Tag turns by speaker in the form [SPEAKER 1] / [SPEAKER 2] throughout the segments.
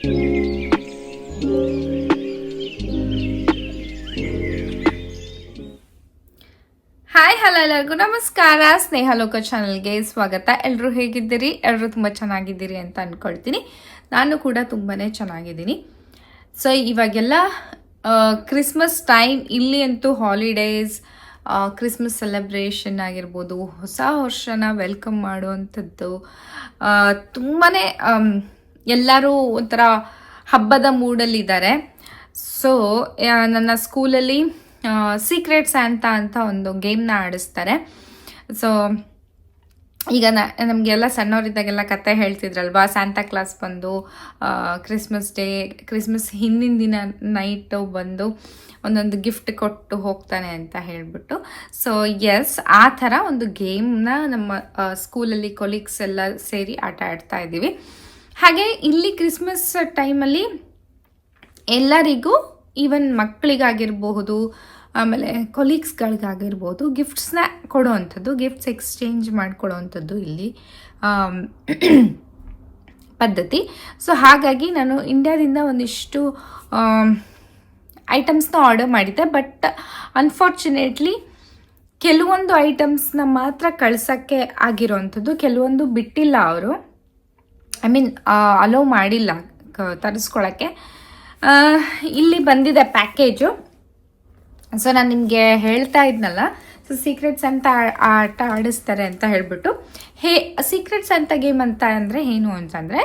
[SPEAKER 1] Hi hello ಎಲ್ಲರಿಗೂ ನಮಸ್ಕಾರ. ಸ್ನೇಹಲೋಕ ಚಾನಲ್ಗೆ ಸ್ವಾಗತ. ಎಲ್ಲರೂ ಹೇಗಿದ್ದೀರಿ? ಎಲ್ಲರೂ ತುಂಬ ಚೆನ್ನಾಗಿದ್ದೀರಿ ಅಂತ ಅಂದ್ಕೊಳ್ತೀನಿ. ನಾನು ಕೂಡ ತುಂಬಾ ಚೆನ್ನಾಗಿದ್ದೀನಿ. ಸೊ ಇವಾಗೆಲ್ಲ ಕ್ರಿಸ್ಮಸ್ ಟೈಮ್, ಇಲ್ಲಿ ಅಂತೂ ಹಾಲಿಡೇಸ್, ಕ್ರಿಸ್ಮಸ್ ಸೆಲೆಬ್ರೇಷನ್ ಆಗಿರ್ಬೋದು, ಹೊಸ ವರ್ಷನ ವೆಲ್ಕಮ್ ಮಾಡುವಂಥದ್ದು, ತುಂಬಾ ಎಲ್ಲರೂ ಒಂಥರ ಹಬ್ಬದ ಮೂಡಲ್ಲಿದ್ದಾರೆ. ಸೊ ನನ್ನ ಸ್ಕೂಲಲ್ಲಿ ಸೀಕ್ರೆಟ್ ಸ್ಯಾಂತಾ ಅಂತ ಒಂದು ಗೇಮ್ನ ಆಡಿಸ್ತಾರೆ. ಸೊ ಈಗ ನಮಗೆಲ್ಲ ಸಣ್ಣವರಿದ್ದಾಗೆಲ್ಲ ಕತೆ ಹೇಳ್ತಿದ್ರಲ್ವಾ, ಸ್ಯಾಂತಾ ಕ್ಲಾಸ್ ಬಂದು ಕ್ರಿಸ್ಮಸ್ ಹಿಂದಿನ ದಿನ ನೈಟು ಬಂದು ಒಂದೊಂದು ಗಿಫ್ಟ್ ಕೊಟ್ಟು ಹೋಗ್ತಾನೆ ಅಂತ ಹೇಳಿಬಿಟ್ಟು. ಸೊ ಎಸ್, ಆ ಥರ ಒಂದು ಗೇಮ್ನ ನಮ್ಮ ಸ್ಕೂಲಲ್ಲಿ ಕೊಲೀಗ್ಸ್ ಎಲ್ಲ ಸೇರಿ ಆಟ ಆಡ್ತಾ ಇದ್ದೀವಿ. ಹಾಗೆ ಇಲ್ಲಿ ಕ್ರಿಸ್ಮಸ್ ಟೈಮಲ್ಲಿ ಎಲ್ಲರಿಗೂ, ಈವನ್ ಮಕ್ಕಳಿಗಾಗಿರ್ಬಹುದು, ಆಮೇಲೆ ಕೊಲೀಗ್ಸ್ಗಳಿಗಾಗಿರ್ಬೋದು, ಗಿಫ್ಟ್ಸ್ನ ಕೊಡೋವಂಥದ್ದು, ಗಿಫ್ಟ್ಸ್ ಎಕ್ಸ್ಚೇಂಜ್ ಮಾಡಿಕೊಡೋವಂಥದ್ದು ಇಲ್ಲಿ ಪದ್ಧತಿ. ಸೊ ಹಾಗಾಗಿ ನಾನು ಇಂಡಿಯಾದಿಂದ ಒಂದಿಷ್ಟು ಐಟಮ್ಸ್ನ ಆರ್ಡರ್ ಮಾಡಿದ್ದೆ. ಬಟ್ ಅನ್ಫಾರ್ಚುನೇಟ್ಲಿ ಕೆಲವೊಂದು ಐಟಮ್ಸ್ನ ಮಾತ್ರ ಕಳ್ಸೋಕ್ಕೆ ಆಗಿರೋವಂಥದ್ದು, ಕೆಲವೊಂದು ಬಿಟ್ಟಿಲ್ಲ ಅವರು. ಅಲೋ ಮಾಡಿಲ್ಲ ತರಿಸ್ಕೊಳ್ಳೋಕ್ಕೆ. ಇಲ್ಲಿ ಬಂದಿದೆ ಪ್ಯಾಕೇಜು. ಸೊ ನಾನು ನಿಮಗೆ ಹೇಳ್ತಾ ಇದ್ನಲ್ಲ, ಸೊ ಸೀಕ್ರೆಟ್ಸ್ ಅಂತ ಆಟ ಆಡಿಸ್ತಾರೆ ಅಂತ ಹೇಳ್ಬಿಟ್ಟು. ಸೀಕ್ರೆಟ್ಸ್ ಅಂತ ಗೇಮ್ ಅಂತ ಅಂದರೆ ಏನು ಅಂತಂದರೆ,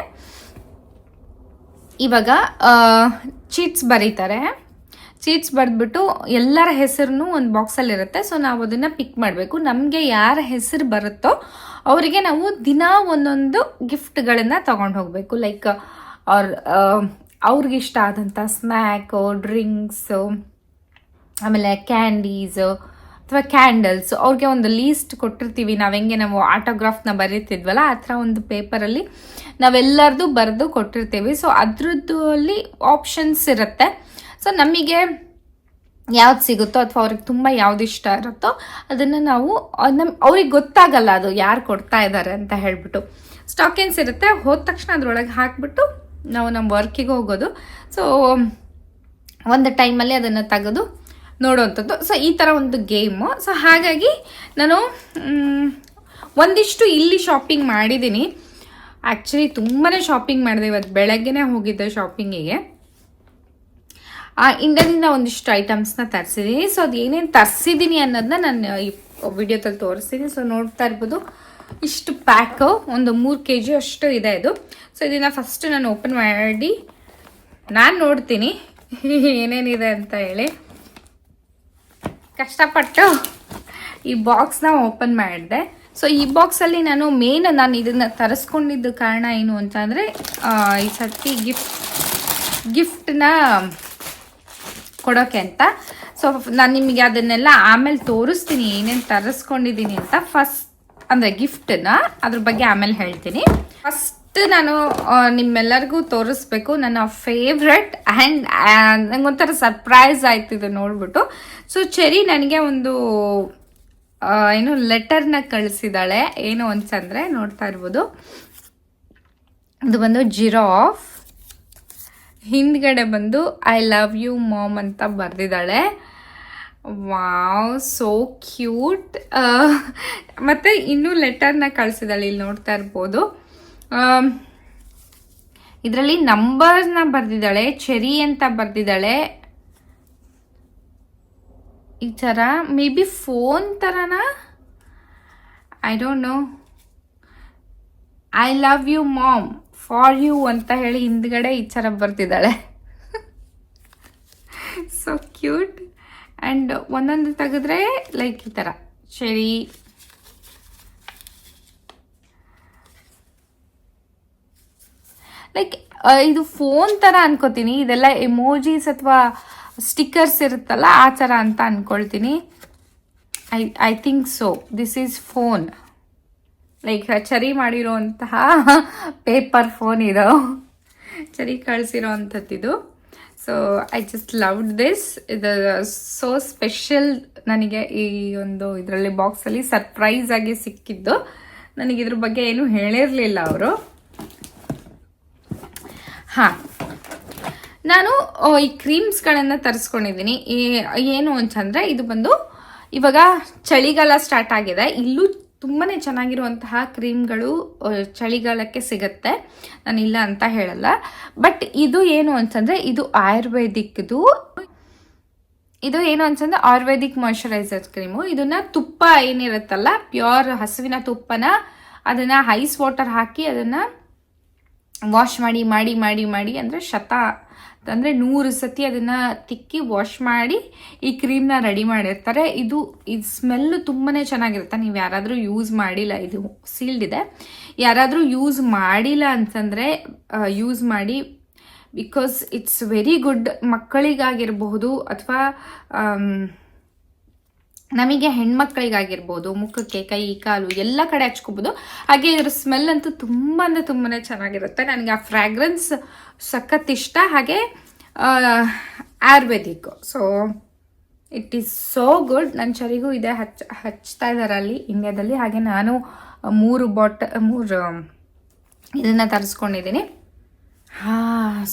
[SPEAKER 1] ಇವಾಗ ಚೀಟ್ಸ್ ಬರೀತಾರೆ. ಚೀಟ್ಸ್ ಬರೆದ್ಬಿಟ್ಟು ಎಲ್ಲರ ಹೆಸರನ್ನು ಒಂದು ಬಾಕ್ಸಲ್ಲಿರುತ್ತೆ. ಸೊ ನಾವು ಅದನ್ನು ಪಿಕ್ ಮಾಡಬೇಕು. ನಮಗೆ ಯಾರ ಹೆಸರು ಬರುತ್ತೋ ಅವರಿಗೆ ನಾವು ದಿನ ಒಂದೊಂದು ಗಿಫ್ಟ್ಗಳನ್ನು ತೊಗೊಂಡು ಹೋಗಬೇಕು. ಲೈಕ್ ಅವ್ರಿಗಿಷ್ಟ ಆದಂಥ ಸ್ನ್ಯಾಕು, ಡ್ರಿಂಕ್ಸು, ಆಮೇಲೆ ಕ್ಯಾಂಡೀಸು ಅಥವಾ ಕ್ಯಾಂಡಲ್ಸ್, ಅವ್ರಿಗೆ ಒಂದು ಲೀಸ್ಟ್ ಕೊಟ್ಟಿರ್ತೀವಿ. ನಾವು ಆಟೋಗ್ರಾಫ್ನ ಬರೀತಿದ್ವಲ್ಲ, ಆ ಥರ ಒಂದು ಪೇಪರಲ್ಲಿ ನಾವೆಲ್ಲರದು ಬರೆದು ಕೊಟ್ಟಿರ್ತೀವಿ. ಸೊ ಅದ್ರದ್ದು ಅಲ್ಲಿ ಆಪ್ಷನ್ಸ್ ಇರುತ್ತೆ. ಸೊ ನಮಗೆ ಯಾವ್ದು ಸಿಗುತ್ತೋ ಅಥವಾ ಅವ್ರಿಗೆ ತುಂಬ ಯಾವ್ದು ಇಷ್ಟ ಇರುತ್ತೋ ಅದನ್ನು ನಾವು ಅವ್ರಿಗೆ ಗೊತ್ತಾಗಲ್ಲ ಅದು ಯಾರು ಕೊಡ್ತಾ ಇದ್ದಾರೆ ಅಂತ ಹೇಳ್ಬಿಟ್ಟು. ಸ್ಟಾಕಿನ್ಸ್ ಇರುತ್ತೆ, ಹೋದ ತಕ್ಷಣ ಅದ್ರೊಳಗೆ ಹಾಕ್ಬಿಟ್ಟು ನಾವು ನಮ್ಮ ವರ್ಕಿಗೆ ಹೋಗೋದು. ಸೊ ಒಂದು ಟೈಮಲ್ಲಿ ಅದನ್ನು ತೆಗೆದು ನೋಡೋವಂಥದ್ದು. ಸೊ ಈ ಥರ ಒಂದು ಗೇಮು. ಸೊ ಹಾಗಾಗಿ ನಾನು ಒಂದಿಷ್ಟು ಇಲ್ಲಿ ಶಾಪಿಂಗ್ ಮಾಡಿದ್ದೀನಿ. ಆ್ಯಕ್ಚುಲಿ ತುಂಬಾ ಶಾಪಿಂಗ್ ಮಾಡಿದೆ. ಇವತ್ತು ಬೆಳಗ್ಗೆನೇ ಹೋಗಿದ್ದೆ ಶಾಪಿಂಗಿಗೆ. ಇಂಡಿಯಾದಿಂದ ಒಂದಿಷ್ಟು ಐಟಮ್ಸ್ನ ತರಿಸಿದ್ದೀನಿ. ಸೊ ಅದು ಏನೇನು ತರಿಸಿದ್ದೀನಿ ಅನ್ನೋದನ್ನ ನಾನು ಈ ವಿಡಿಯೋದಲ್ಲಿ ತೋರಿಸ್ತೀನಿ. ಸೊ ನೋಡ್ತಾ ಇರ್ಬೋದು, ಇಷ್ಟು ಪ್ಯಾಕು ಒಂದು 3 kg ಅಷ್ಟು ಇದೆ ಇದು. ಸೊ ಇದನ್ನು ಫಸ್ಟ್ ನಾನು ಓಪನ್ ಮಾಡಿ ನಾನು ನೋಡ್ತೀನಿ ಏನೇನಿದೆ ಅಂತ ಹೇಳಿ. ಕಷ್ಟಪಟ್ಟು ಈ ಬಾಕ್ಸ್ನ ಓಪನ್ ಮಾಡಿದೆ. ಸೊ ಈ ಬಾಕ್ಸಲ್ಲಿ ನಾನು ಇದನ್ನು ತರಿಸ್ಕೊಂಡಿದ್ದು ಕಾರಣ ಏನು ಅಂತ ಅಂದರೆ, ಈ ಸರ್ತಿ ಗಿಫ್ಟನ್ನ ಕೊಡೋಕ್ಕೆ ಅಂತ. ಸೊ ನಾನು ನಿಮಗೆ ಅದನ್ನೆಲ್ಲ ಆಮೇಲೆ ತೋರಿಸ್ತೀನಿ ಏನೇನು ತರಿಸ್ಕೊಂಡಿದ್ದೀನಿ ಅಂತ. ಫಸ್ಟ್ ಅಂದರೆ ಗಿಫ್ಟನ್ನ ಅದ್ರ ಬಗ್ಗೆ ಆಮೇಲೆ ಹೇಳ್ತೀನಿ. ಫಸ್ಟ್ ನಾನು ನಿಮ್ಮೆಲ್ಲರಿಗೂ ತೋರಿಸ್ಬೇಕು ನನ್ನ ಫೇವ್ರೆಟ್. ಆ್ಯಂಡ್ ನಂಗೊಂಥರ ಸರ್ಪ್ರೈಸ್ ಆಯ್ತಿದೆ ನೋಡ್ಬಿಟ್ಟು. ಸೊ ಚೆರಿ ನನಗೆ ಒಂದು ಲೆಟರ್ನ ಕಳಿಸಿದ್ದಾಳೆ. ಏನು ಅಂತಂದರೆ, ನೋಡ್ತಾ ಇರ್ಬೋದು, ಇದು ಬಂದು ಜಿರಾಫ್, ಹಿಂದ್ಗಡೆ ಬಂದು ಐ ಲವ್ ಯು ಮಾಮ್ ಅಂತ ಬರೆದಿದ್ದಾಳೆ. Wow, so cute. ಮತ್ತು ಇನ್ನೂ ಲೆಟರ್ನ ಕಳಿಸಿದ್ದಾಳೆ, ಇಲ್ಲಿ ನೋಡ್ತಾ ಇರ್ಬೋದು. ಇದರಲ್ಲಿ ನಂಬರ್ನ ಬರೆದಿದ್ದಾಳೆ, ಚೆರಿ ಅಂತ ಬರೆದಿದ್ದಾಳೆ. ಈ ಥರ ಮೇ ಬಿ ಫೋನ್ ಥರನಾ, I don't know. I love you mom for you ಅಂತ ಹೇಳಿ ಹಿಂದ್ಗಡೆ ಈ ಥರ ಬರ್ತಿದ್ದಾಳೆ. So cute. ಆ್ಯಂಡ್ ಒಂದೊಂದು ತೆಗೆದ್ರೆ ಲೈಕ್ ಈ ಥರ ಚೆರಿ, ಲೈಕ್ ಇದು ಫೋನ್ ಥರ ಅನ್ಕೋತೀನಿ. ಇದೆಲ್ಲ ಎಮೋಜೀಸ್ ಅಥವಾ ಸ್ಟಿಕ್ಕರ್ಸ್ ಇರುತ್ತಲ್ಲ, ಆ ಥರ ಅಂತ ಅನ್ಕೊಳ್ತೀನಿ. I think so. This is phone, like ಚರಿ ಮಾಡಿರೋಂತಹ ಪೇಪರ್ ಫೋನ್ ಇದು, ಚರಿ ಕಳಿಸಿರೋ ಅಂಥದ್ದಿದು. So I just loved this. ಇದು ಸೋ ಸ್ಪೆಷಲ್ ನನಗೆ. ಈ ಒಂದು ಇದರಲ್ಲಿ ಬಾಕ್ಸಲ್ಲಿ ಸರ್ಪ್ರೈಸ್ ಆಗಿ ಸಿಕ್ಕಿದ್ದು. ನನಗೆ ಇದ್ರ ಬಗ್ಗೆ ಏನು ಹೇಳಿರಲಿಲ್ಲ ಅವರು. ಹಾಂ, ನಾನು ಈ ಕ್ರೀಮ್ಸ್ಗಳನ್ನು ತರಿಸ್ಕೊಂಡಿದ್ದೀನಿ. ಏನು ಅಂತಂದರೆ ಇದು ಬಂದು ಇವಾಗ ಚಳಿಗಾಲ ಸ್ಟಾರ್ಟ್ ಆಗಿದೆ. ಇಲ್ಲೂ ತುಂಬಾ ಚೆನ್ನಾಗಿರುವಂತಹ ಕ್ರೀಮ್ಗಳು ಚಳಿಗಾಲಕ್ಕೆ ಸಿಗುತ್ತೆ, ನಾನು ಇಲ್ಲ ಅಂತ ಹೇಳಲ್ಲ. ಬಟ್ ಇದು ಏನು ಅಂತಂದರೆ ಇದು ಆಯುರ್ವೇದಿಕ್ದು. ಇದು ಏನು ಅಂತಂದರೆ ಆಯುರ್ವೇದಿಕ್ ಮಾಯಶ್ಚರೈಸರ್ ಕ್ರೀಮು. ಇದನ್ನ ತುಪ್ಪ ಏನಿರುತ್ತಲ್ಲ, ಪ್ಯೂರ್ ಹಸುವಿನ ತುಪ್ಪನ ಅದನ್ನು ಐಸ್ ವಾಟರ್ ಹಾಕಿ ಅದನ್ನು ವಾಶ್ ಮಾಡಿ ಮಾಡಿ ಮಾಡಿ ಮಾಡಿ ಅಂದರೆ ಅಂದರೆ 100 ಸತಿ ಅದನ್ನು ತಿಕ್ಕಿ ವಾಶ್ ಮಾಡಿ ಈ ಕ್ರೀಮ್ನ ರೆಡಿ ಮಾಡಿರ್ತಾರೆ. ಇದು ಸ್ಮೆಲ್ಲು ತುಂಬಾ ಚೆನ್ನಾಗಿರುತ್ತೆ. ನೀವು ಯಾರಾದರೂ ಯೂಸ್ ಮಾಡಿಲ್ಲ, ಇದು ಸೀಲ್ಡ್ ಇದೆ, ಯಾರಾದರೂ ಯೂಸ್ ಮಾಡಿಲ್ಲ ಅಂತಂದರೆ ಯೂಸ್ ಮಾಡಿ. Because it's very good. ಮಕ್ಕಳಿಗಾಗಿರಬಹುದು ಅಥವಾ ನಮಗೆ ಹೆಣ್ಮಕ್ಳಿಗಾಗಿರ್ಬೋದು, ಮುಖಕ್ಕೆ, ಕೈ, ಕಾಲು ಎಲ್ಲ ಕಡೆ ಹಚ್ಕೋಬೋದು. ಹಾಗೆ ಇದರ ಸ್ಮೆಲ್ ಅಂತೂ ತುಂಬ ಅಂದರೆ ತುಂಬಾ ಚೆನ್ನಾಗಿರುತ್ತೆ. ನನಗೆ ಆ ಫ್ರ್ಯಾಗ್ರೆನ್ಸ್ ಸಖತ್ ಇಷ್ಟ. ಹಾಗೆ Ayurvedic, so it is so good. ನನ್ನ ಚರಿಗೂ ಇದೆ, ಹಚ್ತಾ ಇದ್ದಾರೆ ಅಲ್ಲಿ ಇಂಡಿಯಾದಲ್ಲಿ. ಹಾಗೆ ನಾನು 3 ಇದನ್ನು ತರಿಸ್ಕೊಂಡಿದ್ದೀನಿ.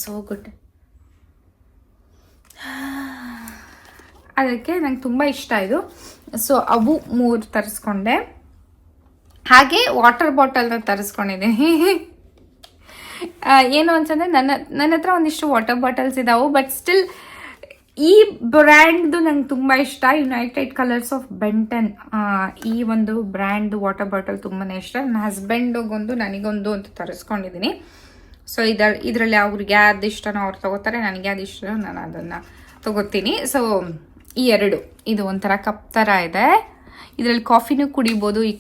[SPEAKER 1] So good. ಅದಕ್ಕೆ ನಂಗೆ ತುಂಬ ಇಷ್ಟ ಇದು. ಸೊ ಅವು 3 ತರಿಸ್ಕೊಂಡೆ. ಹಾಗೆ ವಾಟರ್ ಬಾಟಲ್ನ ತರಿಸ್ಕೊಂಡಿದ್ದೀನಿ. ಏನು ಅಂತಂದರೆ ನನ್ನ ಹತ್ರ ಒಂದಿಷ್ಟು ವಾಟರ್ ಬಾಟಲ್ಸ್ ಇದ್ದಾವೆ. ಬಟ್ ಸ್ಟಿಲ್ ಈ ಬ್ರ್ಯಾಂಡ್ದು ನಂಗೆ ತುಂಬ ಇಷ್ಟ. ಯುನೈಟೆಡ್ ಕಲರ್ಸ್ ಆಫ್ ಬೆಂಟನ್, ಈ ಒಂದು ಬ್ರ್ಯಾಂಡ್ ವಾಟರ್ ಬಾಟಲ್ ತುಂಬಾ ಇಷ್ಟ. ನನ್ನ ಹಸ್ಬೆಂಡಿಗೊಂದು ನನಗೊಂದು ಅಂತ ತರಿಸ್ಕೊಂಡಿದ್ದೀನಿ. ಸೊ ಇದರಲ್ಲಿ ಅವ್ರಿಗೆ ಯಾವ್ದು ಇಷ್ಟನೋ ಅವ್ರು ತಗೋತಾರೆ, ನನಗೆ ಯಾವ್ದು ಇಷ್ಟನೋ ನಾನು ಅದನ್ನು ತಗೋತೀನಿ. ಸೊ ಈ 2 ಇದು ಒಂಥರ ಕಪ್ ಥರ ಇದೆ. ಇದರಲ್ಲಿ ಕಾಫಿನೂ ಕುಡಿಬೋದು. ಈ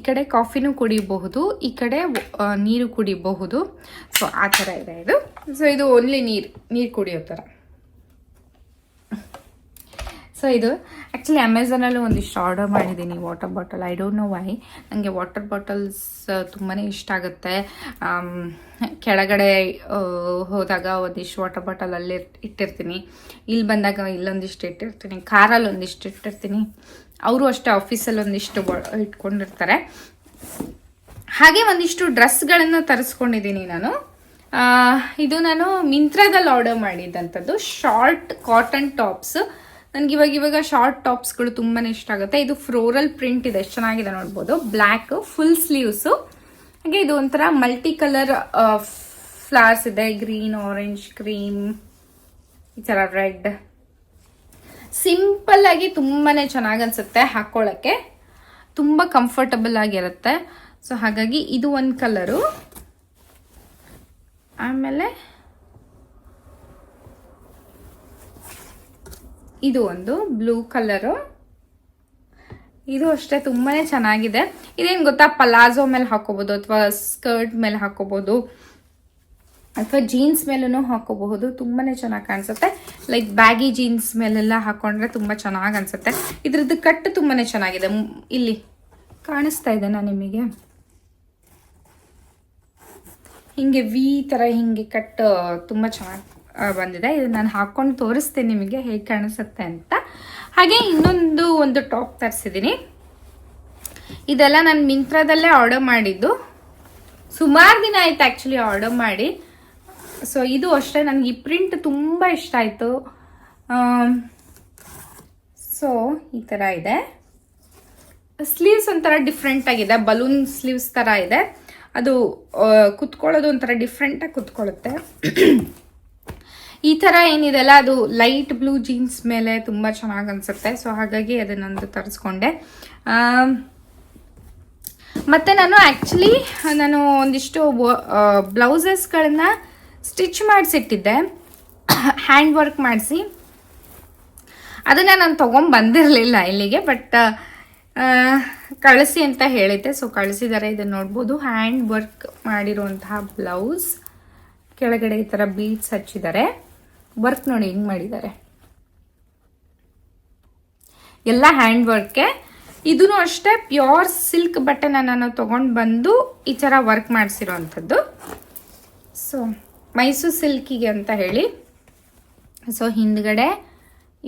[SPEAKER 1] ಕಡೆ ಕಾಫಿನೂ ಕುಡಿಬಹುದು, ಈ ಕಡೆ ನೀರು ಕುಡಿಬಹುದು. ಸೊ ಆ ಥರ ಇದೆ ಇದು. ಸೊ ಇದು ಓನ್ಲಿ ನೀರು ಕುಡಿಯೋ ಥರ. ಸೊ ಇದು ಆ್ಯಕ್ಚುಲಿ ಅಮೆಝಾನಲ್ಲೂ ಒಂದಿಷ್ಟು ಆರ್ಡರ್ ಮಾಡಿದ್ದೀನಿ water bottle. I don't know why, ನನಗೆ ವಾಟರ್ ಬಾಟಲ್ಸ್ ತುಂಬಾ ಇಷ್ಟ ಆಗುತ್ತೆ. ಕೆಳಗಡೆ ಹೋದಾಗ ಒಂದಿಷ್ಟು ವಾಟರ್ ಬಾಟಲ್ ಅಲ್ಲೇ ಇಟ್ಟಿರ್ತೀನಿ, ಇಲ್ಲಿ ಬಂದಾಗ ಇಲ್ಲೊಂದಿಷ್ಟು ಇಟ್ಟಿರ್ತೀನಿ, ಕಾರಲ್ಲಿ ಒಂದಿಷ್ಟು ಇಟ್ಟಿರ್ತೀನಿ. ಅವರು ಅಷ್ಟೇ ಆಫೀಸಲ್ಲಿ ಒಂದಿಷ್ಟು ಇಟ್ಕೊಂಡಿರ್ತಾರೆ. ಹಾಗೆ ಒಂದಿಷ್ಟು ಡ್ರೆಸ್ಗಳನ್ನು ತರಿಸ್ಕೊಂಡಿದ್ದೀನಿ ನಾನು. ಇದು ನಾನು ಮಿಂತ್ರಾದಲ್ಲಿ ಆರ್ಡರ್ ಮಾಡಿದ್ದಂಥದ್ದು ಶಾರ್ಟ್ ಕಾಟನ್ ಟಾಪ್ಸ್. ನನಗೆ ಇವಾಗ ಶಾರ್ಟ್ ಟಾಪ್ಸ್ಗಳು ತುಂಬಾ ಇಷ್ಟ ಆಗುತ್ತೆ. ಇದು ಫ್ಲೋರಲ್ ಪ್ರಿಂಟ್ ಇದೆ, ಎಷ್ಟು ಚೆನ್ನಾಗಿದೆ ನೋಡ್ಬೋದು. Black full sleeves. ಹಾಗೆ ಇದು ಒಂಥರ ಮಲ್ಟಿ ಕಲರ್ ಫ್ಲವರ್ಸ್ ಇದೆ, ಗ್ರೀನ್, ಆರೆಂಜ್, ಕ್ರೀಮ್, ಈ ಥರ ರೆಡ್. ಸಿಂಪಲ್ ಆಗಿ ತುಂಬಾ ಚೆನ್ನಾಗಿ ಅನ್ಸುತ್ತೆ ಹಾಕೊಳ್ಳೋಕ್ಕೆ, ತುಂಬ ಕಂಫರ್ಟಬಲ್ ಆಗಿರುತ್ತೆ. ಸೊ ಹಾಗಾಗಿ ಇದು ಒಂದು ಕಲರು. ಆಮೇಲೆ ಇದು ಒಂದು ಬ್ಲೂ ಕಲರು. ಇದು ಅಷ್ಟೇ ತುಂಬಾ ಚೆನ್ನಾಗಿದೆ. ಇದೇನು ಗೊತ್ತಾ, ಪಲಾಜೋ ಮೇಲೆ ಹಾಕೋಬೋದು ಅಥವಾ ಸ್ಕರ್ಟ್ ಮೇಲೆ ಹಾಕೋಬೋದು ಅಥವಾ ಜೀನ್ಸ್ ಮೇಲೂ ಹಾಕೋಬಹುದು. ತುಂಬಾ ಚೆನ್ನಾಗಿ ಕಾಣಿಸುತ್ತೆ. ಲೈಕ್ ಬ್ಯಾಗಿ ಜೀನ್ಸ್ ಮೇಲೆಲ್ಲ ಹಾಕೊಂಡ್ರೆ ತುಂಬ ಚೆನ್ನಾಗಿ ಅನಿಸುತ್ತೆ. ಇದ್ರದ್ದು ಕಟ್ ತುಂಬಾ ಚೆನ್ನಾಗಿದೆ. ಇಲ್ಲಿ ಕಾಣಿಸ್ತಾ ಇದೆ ನಾನು ನಿಮಗೆ, ಹಿಂಗೆ ವಿ ಥರ ಹಿಂಗೆ ಕಟ್ ತುಂಬ ಚೆನ್ನಾಗಿ ಬಂದಿದೆ. ಇದು ನಾನು ಹಾಕ್ಕೊಂಡು ತೋರಿಸ್ತೇನೆ ನಿಮಗೆ ಹೇಗೆ ಕಾಣಿಸುತ್ತೆ ಅಂತ. ಹಾಗೆ ಒಂದು ಟಾಪ್ ತರಿಸಿದ್ದೀನಿ. ಇದೆಲ್ಲ ನಾನು ಮಿಂತ್ರಾದಲ್ಲೇ ಆರ್ಡರ್ ಮಾಡಿದ್ದು. ಸುಮಾರು ದಿನ ಆಯ್ತು ಆ್ಯಕ್ಚುಲಿ ಆರ್ಡರ್ ಮಾಡಿ. ಸೊ ಇದು ಅಷ್ಟೇ, ನನಗೆ ಈ ಪ್ರಿಂಟ್ ತುಂಬ ಇಷ್ಟ ಆಯಿತು. ಸೊ ಈ ಥರ ಇದೆ. ಸ್ಲೀವ್ಸ್ ಒಂಥರ ಡಿಫ್ರೆಂಟ್ ಆಗಿದೆ, ಬಲೂನ್ ಸ್ಲೀವ್ಸ್ ಥರ ಇದೆ. ಅದು ಕುತ್ಕೊಳ್ಳೋದು ಒಂಥರ ಡಿಫ್ರೆಂಟಾಗಿ ಕುತ್ಕೊಳ್ಳುತ್ತೆ. ಈ ಥರ ಏನಿದೆಲ್ಲ ಅದು ಲೈಟ್ ಬ್ಲೂ ಜೀನ್ಸ್ ಮೇಲೆ ತುಂಬ ಚೆನ್ನಾಗಿ ಅನಿಸುತ್ತೆ. ಸೊ ಹಾಗಾಗಿ ಅದನ್ನೊಂದು ತರಿಸ್ಕೊಂಡೆ. ಮತ್ತು ನಾನು ಒಂದಿಷ್ಟು ಬ್ಲೌಸಸ್ಗಳನ್ನ ಸ್ಟಿಚ್ ಮಾಡಿಸಿಟ್ಟಿದ್ದೆ, ಹ್ಯಾಂಡ್ ವರ್ಕ್ ಮಾಡಿಸಿ. ಅದನ್ನು ನಾನು ತೊಗೊಂಬಂದಿರಲಿಲ್ಲ ಇಲ್ಲಿಗೆ, ಬಟ್ ಕಳಿಸಿ ಅಂತ ಹೇಳಿದ್ದೆ. ಸೊ ಕಳಿಸಿದ್ದಾರೆ. ಇದನ್ನು ನೋಡ್ಬೋದು, ಹ್ಯಾಂಡ್ ವರ್ಕ್ ಮಾಡಿರುವಂತಹ ಬ್ಲೌಸ್. ಕೆಳಗಡೆ ಈ ಥರ ಬೀಡ್ಸ್ ಹಚ್ಚಿದ್ದಾರೆ. ವರ್ಕ್ ನೋಡಿ ಹೆಂಗೆ ಮಾಡಿದ್ದಾರೆ, ಎಲ್ಲ ಹ್ಯಾಂಡ್ ವರ್ಕೆ. ಇದೂ ಅಷ್ಟೇ ಪ್ಯೂರ್ ಸಿಲ್ಕ್ ಬಟ್ಟೆನ ನಾನು ತೊಗೊಂಡು ಬಂದು ಈ ಥರ ವರ್ಕ್ ಮಾಡಿಸಿರೋವಂಥದ್ದು. ಸೊ ಮೈಸೂರು ಸಿಲ್ಕಿಗೆ ಅಂತ ಹೇಳಿ. ಸೊ ಹಿಂದ್ಗಡೆ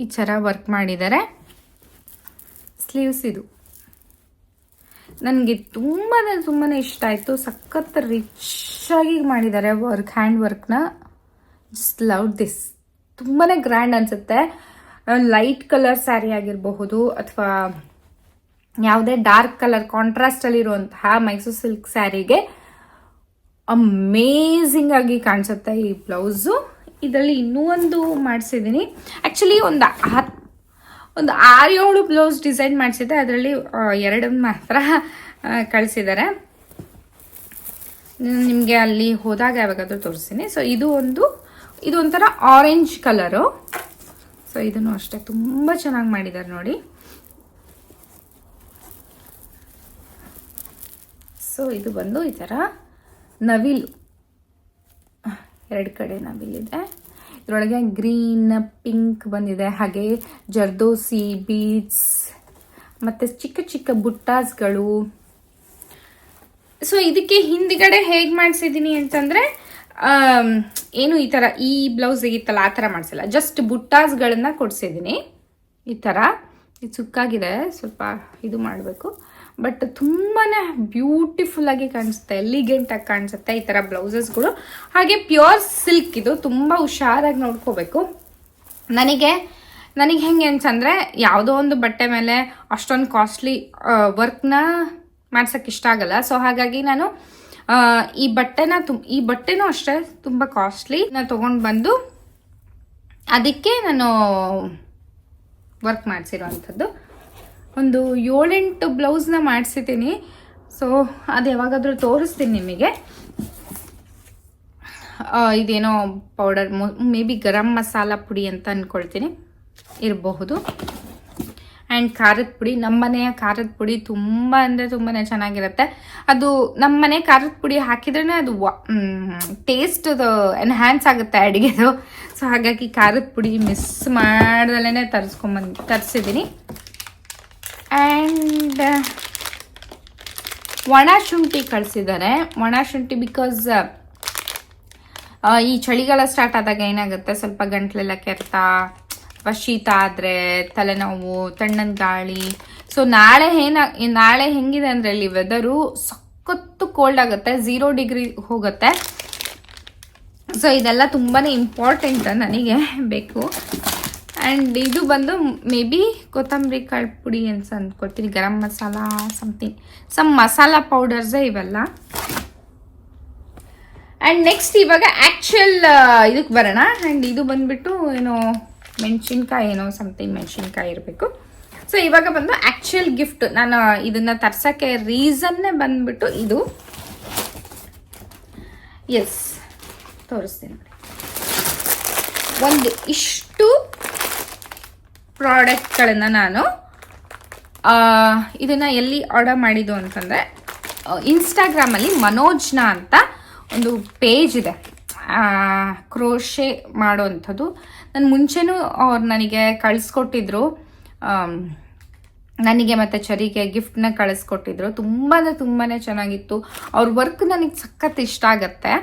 [SPEAKER 1] ಈ ಥರ ವರ್ಕ್ ಮಾಡಿದ್ದಾರೆ. ಸ್ಲೀವ್ಸ್ ಇದು ನನಗೆ ತುಂಬಾ ಇಷ್ಟ ಆಯಿತು. ಸಖತ್ ರಿಚ್ ಆಗಿ ಮಾಡಿದ್ದಾರೆ ವರ್ಕ್, ಹ್ಯಾಂಡ್ ವರ್ಕ್ನ. Just love this. ತುಂಬಾ ಗ್ರ್ಯಾಂಡ್ ಅನಿಸುತ್ತೆ. ಲೈಟ್ ಕಲರ್ ಸ್ಯಾರಿ ಆಗಿರಬಹುದು ಅಥವಾ ಯಾವುದೇ ಡಾರ್ಕ್ ಕಲರ್ ಕಾಂಟ್ರಾಸ್ಟಲ್ಲಿರುವಂತಹ ಮೈಸೂರು ಸಿಲ್ಕ್ ಸ್ಯಾರಿಗೆ ಅಮೇಝಿಂಗ್ ಆಗಿ ಕಾಣಿಸುತ್ತೆ ಈ ಬ್ಲೌಸು. ಇದರಲ್ಲಿ ಇನ್ನೂ ಒಂದು ಮಾಡಿಸಿದ್ದೀನಿ. ಆ್ಯಕ್ಚುಲಿ ಒಂದು 6-7 ಬ್ಲೌಸ್ ಡಿಸೈನ್ ಮಾಡಿಸಿದ್ದೆ, ಅದರಲ್ಲಿ 2 ಮಾತ್ರ ಕಳಿಸಿದ್ದಾರೆ. ನಿಮಗೆ ಅಲ್ಲಿ ಹೋದಾಗ ಯಾವಾಗಾದ್ರೂ ತೋರಿಸ್ತೀನಿ. ಸೊ ಇದು ಒಂಥರ ಆರೆಂಜ್ ಕಲರು. ಸೊ ಇದನ್ನು ಅಷ್ಟೇ ತುಂಬ ಚೆನ್ನಾಗಿ ಮಾಡಿದ್ದಾರೆ ನೋಡಿ. ಸೊ ಇದು ಬಂದು ಈ ಥರ ನವಿಲು, 2 ಕಡೆ ನವಿಲಿದೆ. ಇದರೊಳಗೆ ಗ್ರೀನ್ ಪಿಂಕ್ ಬಂದಿದೆ, ಹಾಗೆ ಜರ್ದೋಸಿ ಬೀಡ್ಸ್ ಮತ್ತು ಚಿಕ್ಕ ಚಿಕ್ಕ ಬುಟ್ಟಾಸ್ಗಳು. ಸೊ ಇದಕ್ಕೆ ಹಿಂದ್ಗಡೆ ಹೇಗೆ ಮಾಡಿಸಿದ್ದೀನಿ ಅಂತಂದರೆ, ಏನು ಈ ಥರ ಈ ಬ್ಲೌಸ್ ಹೇಗಿತ್ತಲ್ಲ ಆ ಥರ ಮಾಡಿಸಿಲ್ಲ, ಜಸ್ಟ್ ಬುಟ್ಟಾಸ್ಗಳನ್ನ ಕೊಡಿಸಿದ್ದೀನಿ. ಈ ಥರ ಇದು ಸುಕ್ಕಾಗಿದೆ, ಸ್ವಲ್ಪ ಇದು ಮಾಡಬೇಕು. ಬಟ್ ತುಂಬಾ ಬ್ಯೂಟಿಫುಲ್ಲಾಗಿ ಕಾಣಿಸುತ್ತೆ, ಎಲಿಗೆಂಟಾಗಿ ಕಾಣಿಸುತ್ತೆ ಈ ಥರ ಬ್ಲೌಸಸ್ಗಳು. ಹಾಗೆ ಪ್ಯೂರ್ ಸಿಲ್ಕ್, ಇದು ತುಂಬ ಹುಷಾರಾಗಿ ನೋಡ್ಕೋಬೇಕು. ನನಗೆ ಹೆಂಗೆ ಅಂತಂದರೆ, ಯಾವುದೋ ಒಂದು ಬಟ್ಟೆ ಮೇಲೆ ಅಷ್ಟೊಂದು ಕಾಸ್ಟ್ಲಿ ವರ್ಕ್ನ ಮಾಡ್ಸೋಕ್ಕೆ ಇಷ್ಟ ಆಗಲ್ಲ. ಸೊ ಹಾಗಾಗಿ ನಾನು ಈ ಬಟ್ಟೆನೂ ಅಷ್ಟೇ ತುಂಬ ಕಾಸ್ಟ್ಲಿ ನಾನು ತೊಗೊಂಡು ಬಂದು ಅದಕ್ಕೆ ನಾನು ವರ್ಕ್ ಮಾಡಿಸಿರೋವಂಥದ್ದು. ಒಂದು 7-8 ಬ್ಲೌಸ್ನ ಮಾಡಿಸಿದ್ದೀನಿ. ಸೊ ಅದು ಯಾವಾಗಾದರೂ ತೋರಿಸ್ತೀನಿ ನಿಮಗೆ. ಇದೇನೋ powder, may be garam masala ಪುಡಿ ಅಂತ ಅಂದ್ಕೊಳ್ತೀನಿ, ಇರಬಹುದು. ಆ್ಯಂಡ್ ಖಾರದ ಪುಡಿ, ನಮ್ಮನೆಯ ಖಾರದ ಪುಡಿ ತುಂಬ ಅಂದರೆ ತುಂಬಾ ಚೆನ್ನಾಗಿರುತ್ತೆ. ಅದು ನಮ್ಮನೆ ಖಾರದ ಪುಡಿ ಹಾಕಿದ್ರೇ ಅದು ಟೇಸ್ಟ್ ಎನ್ಹ್ಯಾನ್ಸ್ ಆಗುತ್ತೆ ಅಡುಗೆದು. ಸೊ ಹಾಗಾಗಿ ಖಾರದ ಪುಡಿ ಮಿಸ್ ಮಾಡ್ದಲೇ ತರಿಸಿದ್ದೀನಿ. ಆ್ಯಂಡ್ ಒಣ ಶುಂಠಿ ಕಳಿಸಿದ್ದಾರೆ. ಒಣ ಶುಂಠಿ ಬಿಕಾಸ್ ಈ ಚಳಿಗಾಲ ಸ್ಟಾರ್ಟ್ ಆದಾಗ ಏನಾಗುತ್ತೆ, ಸ್ವಲ್ಪ ಗಂಟ್ಲೆಲ್ಲ ಕೆರೆತ ಅಥವಾ ಶೀತ ಆದರೆ, ತಲೆನೋವು, ತಣ್ಣನ ಗಾಳಿ. ಸೊ ನಾಳೆ ಹೆಂಗಿದೆ ಅಂದರೆ ಇಲ್ಲಿ ವೆದರು ಸಖತ್ತು ಕೋಲ್ಡ್ ಆಗುತ್ತೆ, 0 ಡಿಗ್ರಿ ಹೋಗುತ್ತೆ. ಸೊ ಇದೆಲ್ಲ ತುಂಬಾ ಇಂಪಾರ್ಟೆಂಟ್ ನನಗೆ ಬೇಕು. ಆ್ಯಂಡ್ ಇದು ಬಂದು ಮೇ ಬಿ ಕೊತ್ತಂಬರಿ ಕಾಳು ಪುಡಿ ಅಂತ ಅಂದ್ಕೊಳ್ತೀನಿ, ಗರಂ ಮಸಾಲ ಸಮ್ ಮಸಾಲ ಪೌಡರ್ಸೇ ಇವೆಲ್ಲ. ಆ್ಯಂಡ್ ನೆಕ್ಸ್ಟ್ ಇವಾಗ ಆ್ಯಕ್ಚುಯಲ್ ಇದಕ್ಕೆ ಬರೋಣ. ಆ್ಯಂಡ್ ಇದು ಬಂದುಬಿಟ್ಟು ಏನೋ ಮೆಣಸಿನ್ಕಾಯಿ, ಮೆಣಸಿನ್ಕಾಯಿ ಇರಬೇಕು. ಸೊ ಇವಾಗ ಬಂದು ಆ್ಯಕ್ಚುಯಲ್ ಗಿಫ್ಟ್. ನಾನು ಇದನ್ನು ತರ್ಸೋಕ್ಕೆ ರೀಸನ್ನೇ ಬಂದುಬಿಟ್ಟು ಇದು. ಎಸ್, ತೋರಿಸ್ತೀನಿ. ಒಂದು ಇಷ್ಟು ಪ್ರಾಡಕ್ಟ್ಗಳನ್ನು ನಾನು ಇದನ್ನು ಎಲ್ಲಿ ಆರ್ಡರ್ ಮಾಡಿದ್ದು ಅಂತಂದರೆ, ಇನ್ಸ್ಟಾಗ್ರಾಮಲ್ಲಿ ಮನೋಜ್ನ ಅಂತ ಒಂದು ಪೇಜ್ ಇದೆ, ಕ್ರೋಶೆ ಮಾಡೋವಂಥದ್ದು. ನಾನು ಮುಂಚೆನೂ ಅವ್ರು ನನಗೆ ಕಳಿಸ್ಕೊಟ್ಟಿದ್ರು, ನನಗೆ ಮತ್ತು ಚರಿಗೆ ಗಿಫ್ಟ್ನ ಕಳಿಸ್ಕೊಟ್ಟಿದ್ರು. ತುಂಬಾ ಚೆನ್ನಾಗಿತ್ತು. ಅವ್ರ ವರ್ಕ್ ನನಗೆ ಸಖತ್ ಇಷ್ಟ ಆಗುತ್ತೆ.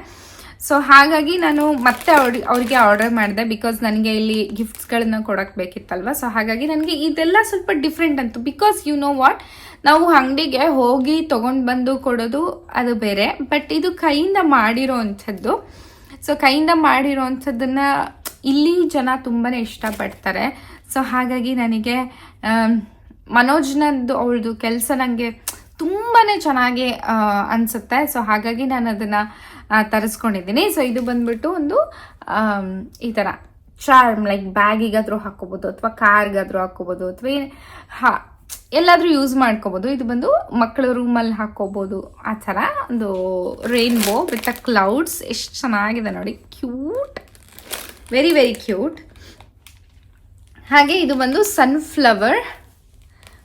[SPEAKER 1] ಸೊ ಹಾಗಾಗಿ ನಾನು ಮತ್ತೆ ಅವ್ರಿಗೆ ಆರ್ಡರ್ ಮಾಡಿದೆ, ಬಿಕಾಸ್ ನನಗೆ ಇಲ್ಲಿ ಗಿಫ್ಟ್ಸ್ಗಳನ್ನ ಕೊಡೋಕ್ಕೆ ಬೇಕಿತ್ತಲ್ವ. ಸೊ ಹಾಗಾಗಿ ನನಗೆ ಇದೆಲ್ಲ ಸ್ವಲ್ಪ ಡಿಫ್ರೆಂಟ್ ಅಂತು. ಬಿಕಾಸ್ ಯು ನೋ ವಾಟ್, ನಾವು ಅಂಗಡಿಗೆ ಹೋಗಿ ತೊಗೊಂಡು ಬಂದು ಕೊಡೋದು ಅದು ಬೇರೆ, ಬಟ್ ಇದು ಕೈಯಿಂದ ಮಾಡಿರೋವಂಥದ್ದು. ಸೊ ಕೈಯಿಂದ ಮಾಡಿರೋವಂಥದ್ದನ್ನು ಇಲ್ಲಿ ಜನ ತುಂಬಾ ಇಷ್ಟಪಡ್ತಾರೆ. ಸೊ ಹಾಗಾಗಿ ನನಗೆ ಮನೋಜ್ನದ್ದು ಅವಳದು ಕೆಲಸ ನನಗೆ ತುಂಬಾ ಚೆನ್ನಾಗಿ ಅನಿಸುತ್ತೆ. ಸೊ ಹಾಗಾಗಿ ನಾನು ಅದನ್ನು ತರಿಸ್ಕೊಂಡಿದ್ದೀನಿ. ಸೊ ಇದು ಬಂದ್ಬಿಟ್ಟು ಒಂದು ಈ ಥರ ಚಾರ್ಮ್, ಲೈಕ್ ಬ್ಯಾಗಿಗಾದರೂ ಹಾಕ್ಕೋಬೋದು, ಅಥವಾ ಕಾರ್ಗಾದರೂ ಹಾಕ್ಕೋಬೋದು, ಅಥವಾ ಎಲ್ಲಾದರೂ ಯೂಸ್ ಮಾಡ್ಕೋಬೋದು. ಇದು ಬಂದು ಮಕ್ಕಳು ರೂಮಲ್ಲಿ ಹಾಕ್ಕೋಬೋದು. ಆ ಥರ ಒಂದು ರೈನ್ಬೋ ವಿತ್ ಅ ಕ್ಲೌಡ್ಸ್. ಎಷ್ಟು ಚೆನ್ನಾಗಿದೆ ನೋಡಿ, ಕ್ಯೂಟ್, ವೆರಿ ವೆರಿ ಕ್ಯೂಟ್. ಹಾಗೆ ಇದು ಬಂದು ಸನ್ಫ್ಲವರ್.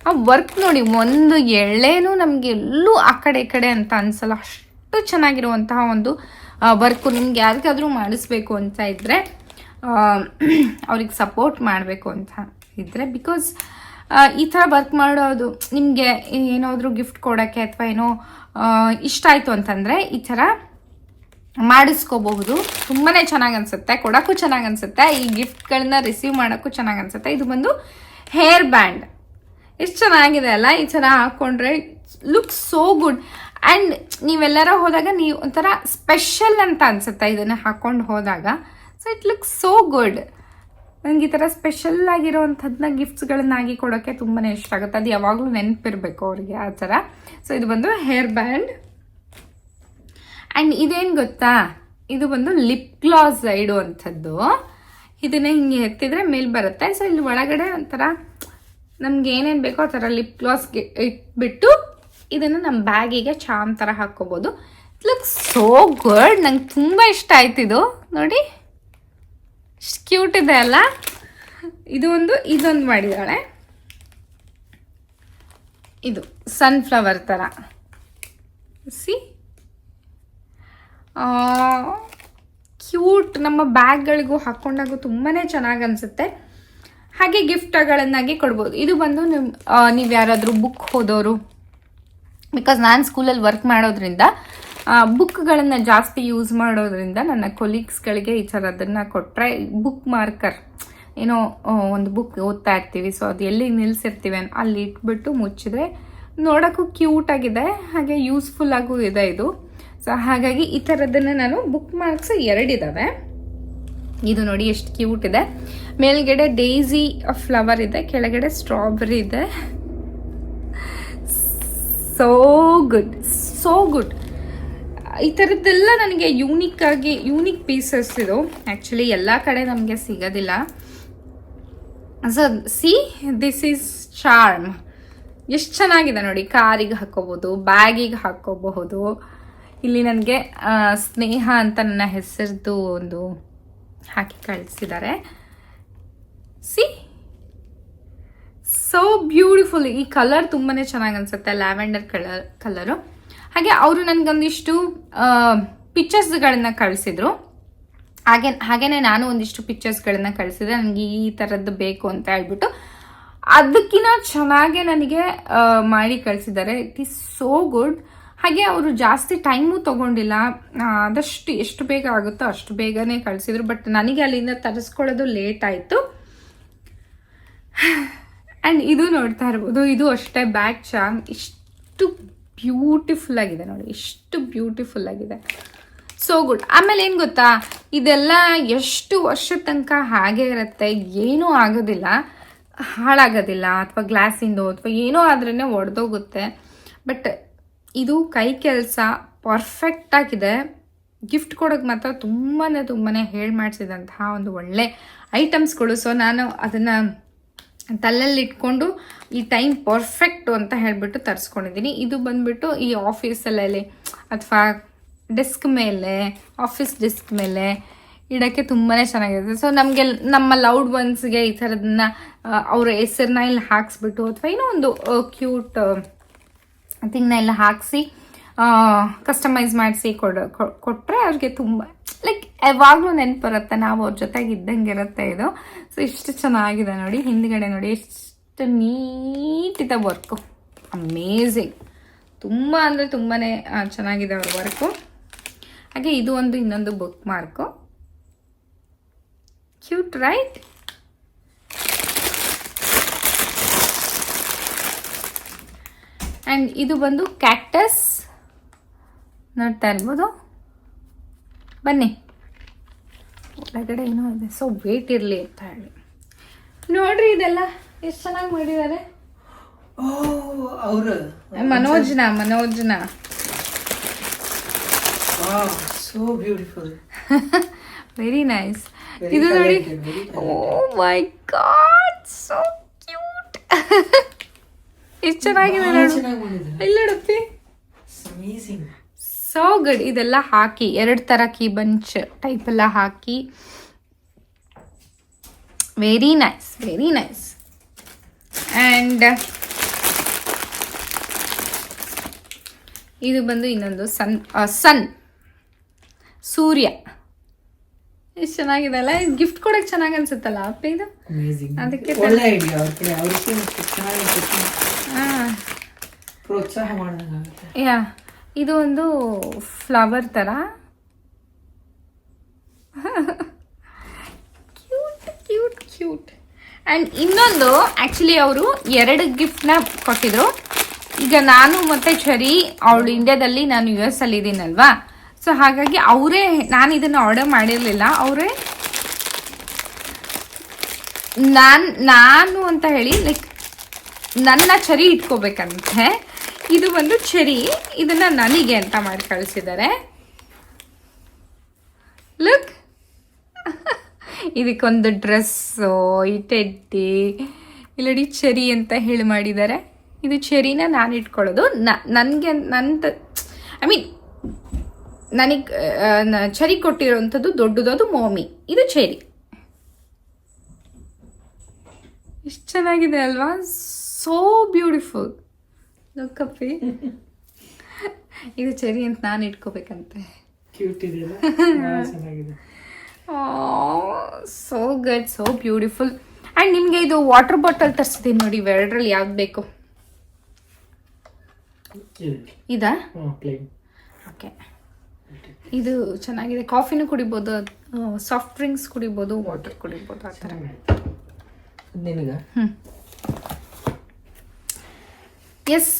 [SPEAKER 1] ಆ ವರ್ಕ್ ನೋಡಿ, ಒಂದು ಎಳೆನೂ ನಮಗೆ ಎಲ್ಲೂ ಆ ಕಡೆ ಈ ಕಡೆ ಅಂತ ಅನಿಸಲ್ಲ, ಅಷ್ಟು ಚೆನ್ನಾಗಿರುವಂತಹ ಒಂದು ವರ್ಕು. ನಿಮ್ಗೆ ಯಾರಿಗಾದರೂ ಮಾಡಿಸ್ಬೇಕು ಅಂತ ಇದ್ದರೆ, ಅವ್ರಿಗೆ ಸಪೋರ್ಟ್ ಮಾಡಬೇಕು ಅಂತ ಇದ್ದರೆ, ಬಿಕಾಸ್ ಈ ಥರ ವರ್ಕ್ ಮಾಡೋದು ನಿಮಗೆ ಏನಾದರೂ ಗಿಫ್ಟ್ ಕೊಡೋಕ್ಕೆ ಅಥವಾ ಏನೋ ಇಷ್ಟ ಆಯಿತು ಅಂತಂದರೆ ಈ ಥರ ಮಾಡಿಸ್ಕೋಬಹುದು. ತುಂಬಾ ಚೆನ್ನಾಗಿ ಅನಿಸುತ್ತೆ, ಕೊಡೋಕ್ಕೂ ಚೆನ್ನಾಗಿ ಅನಿಸುತ್ತೆ, ಈ ಗಿಫ್ಟ್ಗಳನ್ನ ರಿಸೀವ್ ಮಾಡೋಕ್ಕೂ ಚೆನ್ನಾಗಿ ಅನಿಸುತ್ತೆ. ಇದು ಬಂದು ಹೇರ್ ಬ್ಯಾಂಡ್. ಎಷ್ಟು ಚೆನ್ನಾಗಿದೆ ಅಲ್ಲ, ಈ ಥರ ಹಾಕ್ಕೊಂಡ್ರೆ ಲುಕ್ ಸೋ ಗುಡ್. ಆ್ಯಂಡ್ ನೀವೆಲ್ಲರ ಹೋದಾಗ ನೀವು ಒಂಥರ ಸ್ಪೆಷಲ್ ಅಂತ ಅನಿಸುತ್ತೆ ಇದನ್ನು ಹಾಕ್ಕೊಂಡು ಹೋದಾಗ. So so it looks so good. ನನಗೆ ಈ ಥರ ಸ್ಪೆಷಲ್ ಆಗಿರೋವಂಥದ್ದನ್ನ ಗಿಫ್ಟ್ಸ್ಗಳನ್ನಾಗಿ ಕೊಡೋಕ್ಕೆ ತುಂಬಾ ಇಷ್ಟ ಆಗುತ್ತೆ. ಅದು ಯಾವಾಗಲೂ ನೆನಪಿರಬೇಕು ಅವರಿಗೆ ಆ ಥರ. ಸೊ ಇದು ಬಂದು ಹೇರ್ ಬ್ಯಾಂಡ್. ಆ್ಯಂಡ್ ಇದೇನು ಗೊತ್ತಾ, ಇದು ಬಂದು ಲಿಪ್ ಗ್ಲಾಸ್ ಇಡುವಂಥದ್ದು. ಇದನ್ನೇ ಹಿಂಗೆ ಎತ್ತಿದ್ರೆ ಮೇಲೆ ಬರುತ್ತೆ. ಸೊ ಇಲ್ಲಿ ಒಳಗಡೆ ಒಂಥರ ನಮ್ಗೆ ಏನೇನು ಬೇಕೋ ಆ ಥರ ಲಿಪ್ ಗ್ಲಾಸ್ಗೆ ಇಟ್ಬಿಟ್ಟು ಇದನ್ನು ನಮ್ಮ ಬ್ಯಾಗಿಗೆ ಚಾಮ್ ಥರ ಹಾಕ್ಕೋಬೋದು. It looks so good. ನಂಗೆ ತುಂಬ ಇಷ್ಟ ಆಯ್ತು ಇದು. ನೋಡಿ ಎಷ್ಟು ಕ್ಯೂಟ್ ಇದೆ ಅಲ್ಲ. ಇದೊಂದು ಮಾಡಿದ್ದಾಳೆ. ಇದು ಸನ್ಫ್ಲವರ್ ಥರ ಸಿ ಕ್ಯೂಟ್. ನಮ್ಮ ಬ್ಯಾಗ್ಗಳಿಗೂ ಹಾಕ್ಕೊಂಡಾಗೂ ತುಂಬಾ ಚೆನ್ನಾಗಿ ಅನಿಸುತ್ತೆ. ಹಾಗೆ ಗಿಫ್ಟ್ಗಳನ್ನಾಗಿ ಕೊಡ್ಬೋದು. ಇದು ಬಂದು ನೀವು ಯಾರಾದರೂ ಬುಕ್ ಓದೋರು, ಬಿಕಾಸ್ ನಾನು ಸ್ಕೂಲಲ್ಲಿ ವರ್ಕ್ ಮಾಡೋದ್ರಿಂದ ಬುಕ್ಗಳನ್ನು ಜಾಸ್ತಿ ಯೂಸ್ ಮಾಡೋದ್ರಿಂದ ನನ್ನ ಕೊಲೀಗ್ಸ್ಗಳಿಗೆ ಈ ಥರದನ್ನು ಕೊಟ್ಟರೆ ಬುಕ್ ಮಾರ್ಕರ್, ಏನೋ ಒಂದು ಬುಕ್ ಓದ್ತಾ ಇರ್ತೀವಿ, ಸೊ ಅದು ಎಲ್ಲಿ ನಿಲ್ಲಿಸಿರ್ತೀವಿ ಅಲ್ಲಿ ಇಟ್ಬಿಟ್ಟು ಮುಚ್ಚಿದ್ರೆ ನೋಡೋಕ್ಕೂ ಕ್ಯೂಟಾಗಿದೆ, ಹಾಗೆ ಯೂಸ್ಫುಲ್ಲಾಗೂ ಇದೆ ಇದು. ಸೊ ಹಾಗಾಗಿ ಈ ಥರದನ್ನು ನಾನು ಬುಕ್ ಮಾರ್ಕ್ಸ್ 2 ಇದ್ದಾವೆ. ಇದು ನೋಡಿ ಎಷ್ಟು ಕ್ಯೂಟ್ ಇದೆ. ಮೇಲ್ಗಡೆ ಡೇಸಿ ಫ್ಲವರ್ ಇದೆ, ಕೆಳಗಡೆ ಸ್ಟ್ರಾಬೆರಿ ಇದೆ. So good, so good. ಈ ಥರದ್ದೆಲ್ಲ ನನಗೆ ಯೂನಿಕ್ ಪೀಸಸ್ ಇದು. ಆ್ಯಕ್ಚುಲಿ ಎಲ್ಲ ಕಡೆ ನಮಗೆ ಸಿಗೋದಿಲ್ಲ. So see this is charm. ಎಷ್ಟು ಚೆನ್ನಾಗಿದೆ ನೋಡಿ. ಕಾರಿಗೆ ಹಾಕೋಬೋದು, ಬ್ಯಾಗಿಗೆ ಹಾಕೋಬಹುದು. ಇಲ್ಲಿ ನನಗೆ ಸ್ನೇಹ ಅಂತ ನನ್ನ ಹೆಸರದ್ದು ಒಂದು ಹಾಕಿ ಕಳಿಸಿದ್ದಾರೆ. See so beautiful. ಈ ಕಲರ್ ತುಂಬಾ ಚೆನ್ನಾಗಿ ಅನಿಸುತ್ತೆ, ಲ್ಯಾವೆಂಡರ್ ಕಲರು. ಹಾಗೆ ಅವರು ನನಗೊಂದಿಷ್ಟು ಪಿಕ್ಚರ್ಸ್ಗಳನ್ನ ಕಳಿಸಿದ್ರು. ಹಾಗೇನೆ ನಾನು ಒಂದಿಷ್ಟು ಪಿಕ್ಚರ್ಸ್ಗಳನ್ನ ಕಳಿಸಿದೆ, ನನಗೆ ಈ ಥರದ್ದು ಬೇಕು ಅಂತ ಹೇಳ್ಬಿಟ್ಟು. ಅದಕ್ಕಿಂತ ಚೆನ್ನಾಗೆ ನನಗೆ ಮಾಡಿ ಕಳಿಸಿದ್ದಾರೆ. It is so good. ಹಾಗೆ ಅವರು ಜಾಸ್ತಿ ಟೈಮು ತೊಗೊಂಡಿಲ್ಲ, ಆದಷ್ಟು ಎಷ್ಟು ಬೇಗ ಆಗುತ್ತೋ ಅಷ್ಟು ಬೇಗನೆ ಕಳಿಸಿದ್ರು. ಬಟ್ ನನಗೆ ಅಲ್ಲಿಂದ ತರಿಸ್ಕೊಳ್ಳೋದು ಲೇಟ್ ಆಯಿತು. ಆ್ಯಂಡ್ ಇದು ನೋಡ್ತಾ ಇರ್ಬೋದು, ಇದು ಅಷ್ಟೇ ಬ್ಯಾಗ್ ಚಾರ್ಮ್. ಇಷ್ಟು ಬ್ಯೂಟಿಫುಲ್ ಆಗಿದೆ ನೋಡಿ, ಎಷ್ಟು ಬ್ಯೂಟಿಫುಲ್ ಆಗಿದೆ. So good. ಆಮೇಲೆ ಏನು ಗೊತ್ತಾ, ಇದೆಲ್ಲ ಎಷ್ಟು ವರ್ಷದ ತನಕ ಹಾಗೆ ಇರುತ್ತೆ, ಏನೂ ಆಗೋದಿಲ್ಲ, ಹಾಳಾಗೋದಿಲ್ಲ, ಅಥವಾ ಗ್ಲಾಸಿಂದು ಅಥವಾ ಏನೋ ಆದ್ರೇ ಒಡೆದೋಗುತ್ತೆ. ಬಟ್ ಇದು ಕೈ ಕೆಲಸ ಪರ್ಫೆಕ್ಟ್ ಆಗಿದೆ. ಗಿಫ್ಟ್ ಕೊಡೋಕೆ ಮಾತ್ರ ತುಂಬಾ ಹೇಳಿ ಮಾಡಿಸಿದಂತಹ ಒಂದು ಒಳ್ಳೆ ಐಟಮ್ಸ್ಗಳು. ಸೊ ನಾನು ಅದನ್ನು ತಲೆಯಲ್ಲಿ ಇಟ್ಕೊಂಡು ಈ ಟೈಮ್ ಪರ್ಫೆಕ್ಟು ಅಂತ ಹೇಳಿಬಿಟ್ಟು ತರಿಸ್ಕೊಂಡಿದ್ದೀನಿ. ಇದು ಬಂದುಬಿಟ್ಟು ಈ ಆಫೀಸಲ್ಲಿ ಅಥವಾ ಡೆಸ್ಕ್ ಮೇಲೆ, ಆಫೀಸ್ ಡೆಸ್ಕ್ ಮೇಲೆ ಇಡೋಕ್ಕೆ ತುಂಬಾ ಚೆನ್ನಾಗಿರುತ್ತೆ. ಸೊ ನಮಗೆ ನಮ್ಮ ಲವ್ಡ್ ಒನ್ಸ್ಗೆ ಈ ಥರದನ್ನ ಅವರ ಹೆಸರನ್ನ ಇಲ್ಲಿ ಹಾಕ್ಸ್ಬಿಟ್ಟು ಅಥವಾ ಏನೋ ಒಂದು ಕ್ಯೂಟ್ ಥಿಂಗ್ನ ಎಲ್ಲ ಹಾಕಿಸಿ ಕಸ್ಟಮೈಸ್ ಮಾಡಿಸಿ ಕೊಟ್ಟರೆ ಅವ್ರಿಗೆ ತುಂಬ ಲೈಕ್ ಯಾವಾಗಲೂ ನೆನಪು ಬರುತ್ತೆ, ನಾವು ಅವ್ರ ಜೊತೆಗೆ ಇದ್ದಂಗೆ ಇರುತ್ತೆ ಇದು. ಸೊ ಇಷ್ಟು ಚೆನ್ನಾಗಿದೆ ನೋಡಿ. ಹಿಂದ್ಗಡೆ ನೋಡಿ ಎಷ್ಟು ನೀಟಿದೆ ವರ್ಕು, ಅಮೇಝಿಂಗ್. ತುಂಬ ಅಂದರೆ ತುಂಬಾ ಚೆನ್ನಾಗಿದೆ ಅವ್ರ ವರ್ಕು. ಹಾಗೆ ಇದು ಇನ್ನೊಂದು book mark. Cute right? And ಇದು ಬಂದು ಕ್ಯಾಕ್ಟಸ್ ನೋಡ್ತಾ ಇರ್ಬೋದು. ಬನ್ನಿ, ಒಳಗಡೆ ಏನೋ ಇದೆ. ಸೊ ವೇಟ್ ಇರಲಿ ಅಂತ ಹೇಳಿ ನೋಡ್ರಿ, ಇದೆಲ್ಲ ಎಷ್ಟು ಚೆನ್ನಾಗಿ ಮಾಡಿದ್ದಾರೆ. ಮನೋಜ್ನ
[SPEAKER 2] ಸೋ ಬ್ಯೂಟಿಫುಲ್.
[SPEAKER 1] Very nice. ಇದು ನೋಡಿ, ಓ ಮೈ ಗಾಡ್, ಸೋ ಕ್ಯೂಟ್. ಎಷ್ಟು ಚೆನ್ನಾಗಿದೆ ಇಲ್ಲಡಪ್ಪಿ. So good. ಇದೆಲ್ಲ ಹಾಕಿ 2 ಥರ ಕೀ ಬಂಚ್ ಟೈಪ್ ಎಲ್ಲ ಹಾಕಿ very nice, very nice. And ಇದು ಬಂದು ಇನ್ನೊಂದು ಸನ್ ಸೂರ್ಯ. ಎಷ್ಟು ಚೆನ್ನಾಗಿದೆ ಅಲ್ಲ. ಇದು ಗಿಫ್ಟ್ ಕೊಡೋಕೆ ಚೆನ್ನಾಗಿ ಅನ್ಸುತ್ತಲ್ಲ ಅಪ್ಪ ಇದು. ಅದಕ್ಕೆ
[SPEAKER 2] ಪ್ರೋತ್ಸಾಹ ಮಾಡಿದಂಗಾಗುತ್ತೆ.
[SPEAKER 1] ಯಾ, ಇದು ಒಂದು ಫ್ಲವರ್ ಥರ ಕ್ಯೂಟ್ ಕ್ಯೂಟ್ ಕ್ಯೂಟ್. ಆ್ಯಂಡ್ ಇನ್ನೊಂದು ಆ್ಯಕ್ಚುಲಿ ಅವರು 2 ಗಿಫ್ಟ್ನ ಕೊಟ್ಟಿದ್ರು. ಈಗ ನಾನು ಮತ್ತು ಚರಿ ಅವಳು ಇಂಡಿಯಾದಲ್ಲಿ, ನಾನು US ಅಲ್ಲಿ ಇದ್ದೀನಲ್ವಾ. ಸೊ ಹಾಗಾಗಿ ಅವರೇ, ನಾನು ಇದನ್ನು ಆರ್ಡರ್ ಮಾಡಿರಲಿಲ್ಲ, ಅವರೇ ನಾನು ಅಂತ ಹೇಳಿ ಲೈಕ್ ನನ್ನ ಚರಿ ಇಟ್ಕೋಬೇಕಂತೆ. ಇದು ಒಂದು ಚೆರಿ, ಇದನ್ನ ನನಗೆ ಅಂತ ಮಾಡಿ ಕಳಿಸಿದ್ದಾರೆ. ಲುಕ್, ಇದಕ್ಕೊಂದು ಡ್ರೆಸ್ಸು, ಈ ಟೆಡ್ಡಿ, ಇಲ್ಲಡಿ ಚೆರಿ ಅಂತ ಹೇಳಿ ಮಾಡಿದ್ದಾರೆ. ಇದು ಚೆರಿನ ನಾನು ಇಟ್ಕೊಳ್ಳೋದು. ನನಗೆ ಐ ಮೀನ್ ನನಗೆ ಚೆರಿ ಕೊಟ್ಟಿರೋವಂಥದ್ದು ದೊಡ್ಡದು, ಅದು ಮೋಮಿ. ಇದು ಚೆರಿ. ಎಷ್ಟು ಚೆನ್ನಾಗಿದೆ ಅಲ್ವಾ? So beautiful. ಲುಕ್ಕಪ್ಪಿ, ಇದು ಚೆರಿ ಅಂತ ನಾನು ಇಟ್ಕೋಬೇಕಂತೆ.
[SPEAKER 2] ಕ್ಯೂಟ್ ಇದೆಯಲ್ಲ, ಚೆನ್ನಾಗಿದೆ.
[SPEAKER 1] So good, so beautiful. And ನಿಮಗೆ ಇದು ವಾಟರ್ ಬಾಟಲ್ ತರಿಸಿದ್ದೀನಿ ನೋಡಿ, ಇವೆರಡರಲ್ಲಿ ಯಾವ್ದು ಬೇಕು? ಇದಾ? ಓಕೆ, ಇದು ಚೆನ್ನಾಗಿದೆ. ಕಾಫಿನೂ ಕುಡಿಬೋದು, ಸಾಫ್ಟ್ ಡ್ರಿಂಕ್ಸ್ ಕುಡಿಬೋದು, ವಾಟರ್ ಕುಡಿಬೋದು, ಆ ಥರ. ಎಸ್,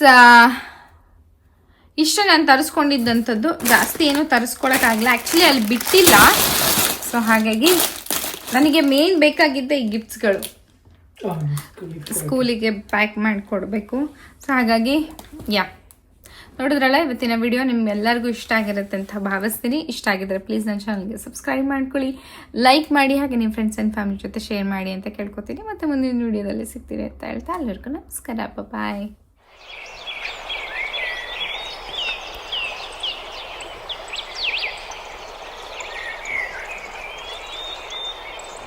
[SPEAKER 1] ಇಷ್ಟು ನಾನು ತರಿಸ್ಕೊಂಡಿದ್ದಂಥದ್ದು. ಜಾಸ್ತಿ ಏನೂ ತರಿಸ್ಕೊಳಕ್ಕಾಗಲ್ಲ, ಆ್ಯಕ್ಚುಲಿ ಅಲ್ಲಿ ಬಿಟ್ಟಿಲ್ಲ. ಸೊ ಹಾಗಾಗಿ ನನಗೆ ಮೇನ್ ಬೇಕಾಗಿದ್ದ ಈ ಗಿಫ್ಟ್ಸ್ಗಳು ಸ್ಕೂಲಿಗೆ ಪ್ಯಾಕ್ ಮಾಡಿಕೊಡ್ಬೇಕು. ಸೊ ಹಾಗಾಗಿ ನೋಡಿದ್ರಲ್ಲ ಇವತ್ತಿನ ವಿಡಿಯೋ ನಿಮ್ಮೆಲ್ಲರಿಗೂ ಇಷ್ಟ ಆಗಿರುತ್ತೆ ಅಂತ ಭಾವಿಸ್ತೀನಿ. ಇಷ್ಟ ಆಗಿದ್ರೆ ಪ್ಲೀಸ್ ನನ್ನ ಚಾನಲ್ಗೆ ಸಬ್ಸ್ಕ್ರೈಬ್ ಮಾಡ್ಕೊಳ್ಳಿ, ಲೈಕ್ ಮಾಡಿ, ಹಾಗೆ ನಿಮ್ಮ ಫ್ರೆಂಡ್ಸ್ ಆ್ಯಂಡ್ ಫ್ಯಾಮಿಲಿ ಜೊತೆ ಶೇರ್ ಮಾಡಿ ಅಂತ ಕೇಳ್ಕೊತೀನಿ. ಮತ್ತೆ ಮುಂದಿನ ವಿಡಿಯೋದಲ್ಲಿ ಸಿಗ್ತೀರಿ ಅಂತ ಹೇಳ್ತಾ ಎಲ್ಲರಿಗೂ ನಮಸ್ಕಾರ, ಬಾಯ್.